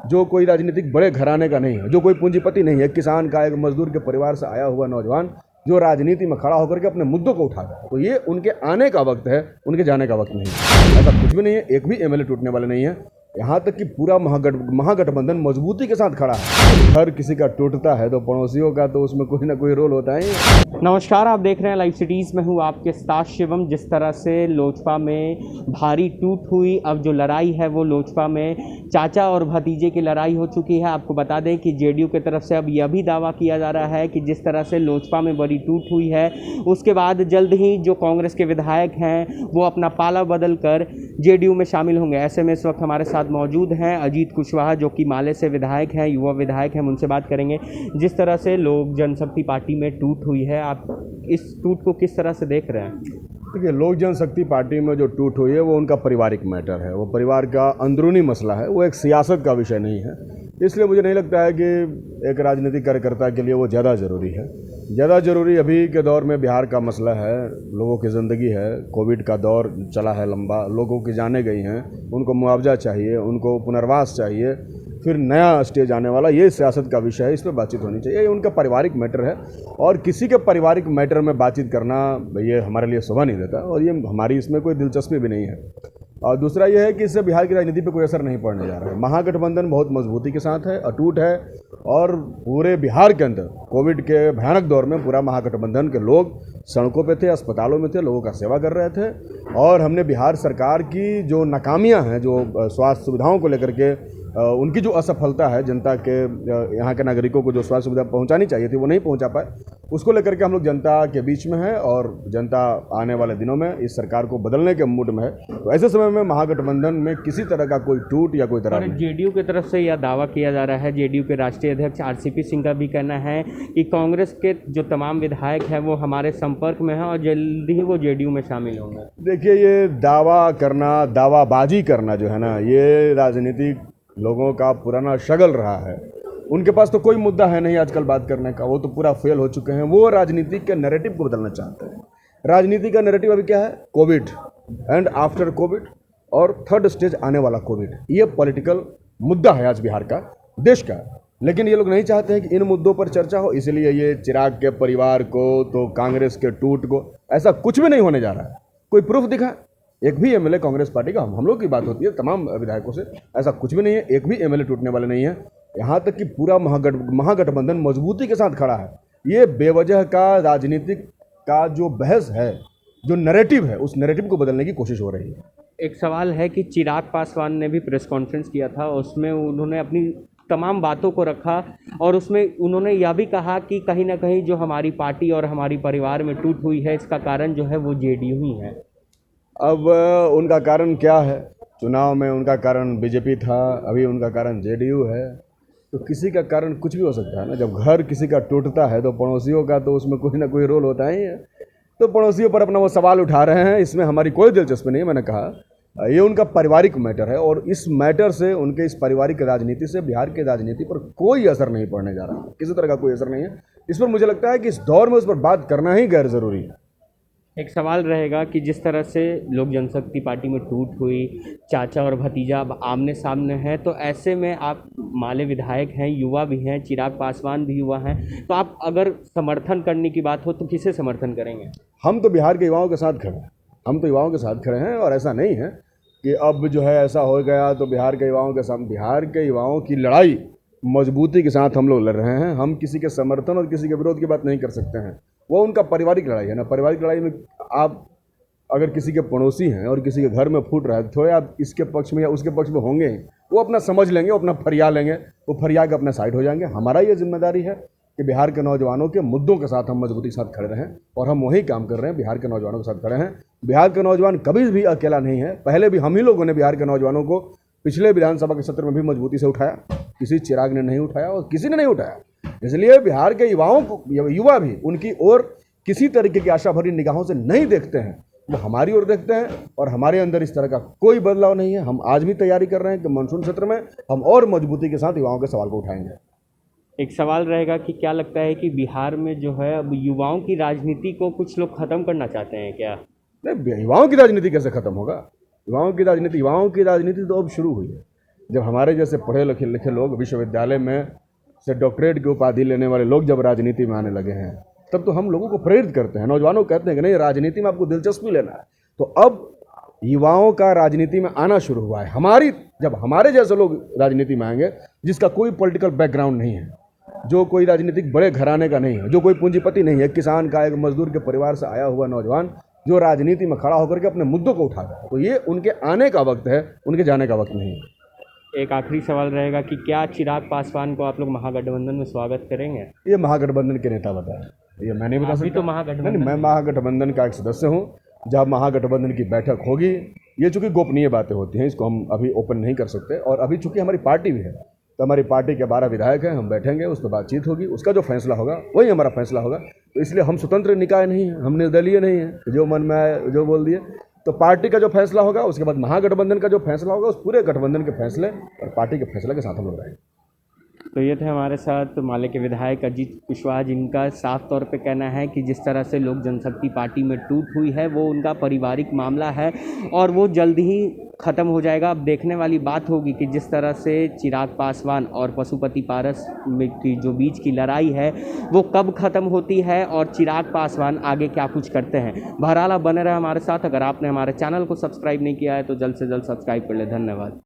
जो कोई राजनीतिक बड़े घराने का नहीं है, जो कोई पूंजीपति नहीं है, किसान का एक मजदूर के परिवार से आया हुआ नौजवान जो राजनीति में खड़ा होकर के अपने मुद्दों को उठाता है, तो ये उनके आने का वक्त है, उनके जाने का वक्त नहीं है। ऐसा कुछ भी नहीं है, एक भी एमएलए टूटने वाले नहीं है। यहाँ तक कि पूरा महागठबंधन मजबूती के साथ खड़ा है। हर किसी का टूटता है तो पड़ोसियों का तो उसमें कोई ना कोई रोल होता है। नमस्कार, आप देख रहे हैं लाइव सिटीज़ में हूँ आपके साथ शिवम। जिस तरह से लोजपा में भारी टूट हुई, अब जो लड़ाई है वो लोजपा में चाचा और भतीजे की लड़ाई हो चुकी है। आपको बता दें कि जेडीयू की तरफ से अब यह भी दावा किया जा रहा है कि जिस तरह से लोजपा में बड़ी टूट हुई है, उसके बाद जल्द ही जो कांग्रेस के विधायक हैं वो अपना पाला बदल कर जेडीयू में शामिल होंगे। ऐसे में इस वक्त हमारे साथ मौजूद हैं अजीत कुशवाहा, जो कि माले से विधायक हैं, युवा विधायक हैं। उनसे बात करेंगे जिस तरह से लोक जनशक्ति पार्टी में टूट हुई है, आप इस टूट को किस तरह से देख रहे हैं? देखिए, लोक जनशक्ति पार्टी में जो टूट हुई है वो उनका पारिवारिक मैटर है, वो परिवार का अंदरूनी मसला है, वो एक सियासत का विषय नहीं है। इसलिए मुझे नहीं लगता है कि एक राजनीतिक कार्यकर्ता के लिए वो ज़्यादा ज़रूरी है। ज़्यादा ज़रूरी अभी के दौर में बिहार का मसला है, लोगों की ज़िंदगी है, कोविड का दौर चला है लंबा, लोगों की जानें गई हैं, उनको मुआवजा चाहिए, उनको पुनर्वास चाहिए, फिर नया स्टेज आने वाला, ये सियासत का विषय है, इस पर बातचीत होनी चाहिए। ये उनका पारिवारिक मैटर है और किसी के पारिवारिक मैटर में बातचीत करना ये हमारे लिए शोभा नहीं देता और ये हमारी इसमें कोई दिलचस्पी भी नहीं है। और दूसरा ये है कि इससे बिहार की राजनीति पर कोई असर नहीं पड़ने जा रहा है। महागठबंधन बहुत मजबूती के साथ है, अटूट है और पूरे बिहार के अंदर कोविड के भयानक दौर में पूरा महागठबंधन के लोग सड़कों पे थे, अस्पतालों में थे, लोगों का सेवा कर रहे थे। और हमने बिहार सरकार की जो नाकामियां हैं, जो स्वास्थ्य सुविधाओं को लेकर के उनकी जो असफलता है, जनता के यहाँ के नागरिकों को जो स्वास्थ्य सुविधा पहुँचानी चाहिए थी वो नहीं पहुँचा पाए, उसको लेकर के हम लोग जनता के बीच में हैं और जनता आने वाले दिनों में इस सरकार को बदलने के मूड में है। तो ऐसे समय में महागठबंधन में किसी तरह का कोई टूट या कोई तरह नहीं। जेडीयू की तरफ से यह दावा किया जा रहा है, जेडीयू के राष्ट्रीय अध्यक्ष आरसीपी सिंह का भी कहना है कि कांग्रेस के जो तमाम विधायक हैं वो हमारे संपर्क में हैं और जल्दी ही वो जेडीयू में शामिल होंगे। देखिए, ये दावा करना, दावाबाजी करना जो है ना, ये राजनीतिक लोगों का पुराना शगल रहा है। उनके पास तो कोई मुद्दा है नहीं आजकल बात करने का, वो तो पूरा फेल हो चुके हैं। वो राजनीति के नैरेटिव को बदलना चाहते हैं। राजनीति का नैरेटिव अभी क्या है? कोविड एंड आफ्टर कोविड और थर्ड स्टेज आने वाला कोविड, ये पॉलिटिकल मुद्दा है आज बिहार का, देश का। लेकिन ये लोग नहीं चाहते हैं कि इन मुद्दों पर चर्चा हो, इसलिए ये चिराग के परिवार को, तो कांग्रेस के टूट को, ऐसा कुछ भी नहीं होने जा रहा है। कोई प्रूफ दिखा? एक भी एमएलए कांग्रेस पार्टी का, हम लोग की बात होती है तमाम विधायकों से, ऐसा कुछ भी नहीं है, एक भी एमएलए टूटने वाले नहीं है। यहाँ तक कि पूरा महागठबंधन मजबूती के साथ खड़ा है। ये बेवजह का राजनीतिक का जो बहस है, जो नैरेटिव है, उस नैरेटिव को बदलने की कोशिश हो रही है। एक सवाल है कि चिराग पासवान ने भी प्रेस कॉन्फ्रेंस किया था, उसमें उन्होंने अपनी तमाम बातों को रखा और उसमें उन्होंने यह भी कहा कि कहीं ना कहीं जो हमारी पार्टी और हमारी परिवार में टूट हुई है, इसका कारण जो है वो जेडीयू ही है। अब उनका कारण क्या है? चुनाव में उनका कारण बीजेपी था, अभी उनका कारण जेडीयू है। तो किसी का कारण कुछ भी हो सकता है ना। जब घर किसी का टूटता है तो पड़ोसियों का तो उसमें कोई ना कोई रोल होता ही है। तो पड़ोसियों पर अपना वो सवाल उठा रहे हैं, इसमें हमारी कोई दिलचस्पी नहीं है। मैंने कहा ये उनका पारिवारिक मैटर है और इस मैटर से, उनके इस पारिवारिक राजनीति से बिहार की राजनीति पर कोई असर नहीं पड़ने जा रहा, किसी तरह का कोई असर नहीं है। इस पर मुझे लगता है कि इस दौर में उस पर बात करना ही गैर ज़रूरी है। एक सवाल रहेगा कि जिस तरह से लोक जनशक्ति पार्टी में टूट हुई, चाचा और भतीजा अब आमने सामने हैं, तो ऐसे में आप माले विधायक हैं, युवा भी हैं, चिराग पासवान भी युवा हैं, तो आप अगर समर्थन करने की बात हो तो किसे समर्थन करेंगे? हम तो बिहार के युवाओं के साथ खड़े हैं, हम तो युवाओं के साथ खड़े हैं और ऐसा नहीं है कि अब जो है ऐसा हो गया तो बिहार के युवाओं के साथ। बिहार के युवाओं की लड़ाई मजबूती के साथ हम लोग लड़ रहे हैं। हम किसी के समर्थन और किसी के विरोध की बात नहीं कर सकते हैं। वो उनका पारिवारिक लड़ाई है ना। पारिवारिक लड़ाई में आप अगर किसी के पड़ोसी हैं और किसी के घर में फूट रहा है, थोड़े आप इसके पक्ष में या उसके पक्ष में होंगे, वो अपना समझ लेंगे, वो अपना फरिया लेंगे, वो फरिया के अपना साइड हो जाएंगे। हमारा ये जिम्मेदारी है कि बिहार के नौजवानों के मुद्दों के साथ हम मजबूती के साथ खड़े रहें और हम वही काम कर रहे हैं, बिहार के नौजवानों के साथ खड़े हैं। बिहार के नौजवान कभी भी अकेला नहीं है। पहले भी हम ही लोगों ने बिहार के नौजवानों को पिछले विधानसभा के सत्र में भी मजबूती से उठाया, किसी चिराग ने नहीं उठाया और किसी ने नहीं उठाया। इसलिए बिहार के युवाओं को, युवा भी उनकी ओर किसी तरीके की आशा भरी निगाहों से नहीं देखते हैं, वो हमारी ओर देखते हैं और हमारे अंदर इस तरह का कोई बदलाव नहीं है। हम आज भी तैयारी कर रहे हैं कि मानसून सत्र में हम और मजबूती के साथ युवाओं के सवाल को उठाएंगे। एक सवाल रहेगा कि क्या लगता है कि बिहार में जो है अब युवाओं की राजनीति को कुछ लोग ख़त्म करना चाहते हैं क्या? नहीं, युवाओं की राजनीति कैसे ख़त्म होगा? युवाओं की राजनीति तो अब शुरू हुई है। जब हमारे जैसे पढ़े लिखे लोग विश्वविद्यालय में से डॉक्टरेट की उपाधि लेने वाले लोग जब राजनीति में आने लगे हैं, तब तो हम लोगों को प्रेरित करते हैं, नौजवानों को कहते हैं कि नहीं, राजनीति में आपको दिलचस्पी लेना है। तो अब युवाओं का राजनीति में आना शुरू हुआ है। जब हमारे जैसे लोग राजनीति में आएंगे, जिसका कोई पॉलिटिकल बैकग्राउंड नहीं है, जो कोई राजनीतिक बड़े घराने का नहीं है, जो कोई पूंजीपति नहीं है, किसान का, एक मजदूर के परिवार से आया हुआ नौजवान जो राजनीति में खड़ा होकर के अपने मुद्दों को उठाता है, तो ये उनके आने का वक्त है, उनके जाने का वक्त नहीं है। एक आखिरी सवाल रहेगा कि क्या चिराग पासवान को आप लोग महागठबंधन में स्वागत करेंगे? ये महागठबंधन के नेता बताए, ये मैं नहीं बता सकता। तो महागठबंधन, नहीं, मैं महागठबंधन का एक सदस्य हूँ। जब महागठबंधन की बैठक होगी, ये चूंकि गोपनीय बातें होती हैं, इसको हम अभी ओपन नहीं कर सकते, और अभी चूंकि हमारी पार्टी भी है, तो हमारी पार्टी के 12 विधायक हैं, हम बैठेंगे, उस पर बातचीत होगी, उसका जो फैसला होगा वही हमारा फैसला होगा। तो इसलिए हम स्वतंत्र निकाय नहीं हैं, हम निर्दलीय नहीं हैं, जो मन में आए जो बोल दिए। तो पार्टी का जो फैसला होगा, उसके बाद महागठबंधन का जो फैसला होगा, उस पूरे गठबंधन के फैसले और पार्टी के फैसले के साथ हम लोग रहेंगे। तो ये थे हमारे साथ माले के विधायक अजीत कुशवाहा, जिनका साफ तौर पे कहना है कि जिस तरह से लोक जनशक्ति पार्टी में टूट हुई है वो उनका पारिवारिक मामला है और वो जल्द ही ख़त्म हो जाएगा। अब देखने वाली बात होगी कि जिस तरह से चिराग पासवान और पशुपति पारस की जो बीच की लड़ाई है वो कब ख़त्म होती है और चिराग पासवान आगे क्या कुछ करते हैं। बहरहाल आप बने रहे हमारे साथ। अगर आपने हमारे चैनल को सब्सक्राइब नहीं किया है तो जल्द से जल्द सब्सक्राइब कर ले। धन्यवाद।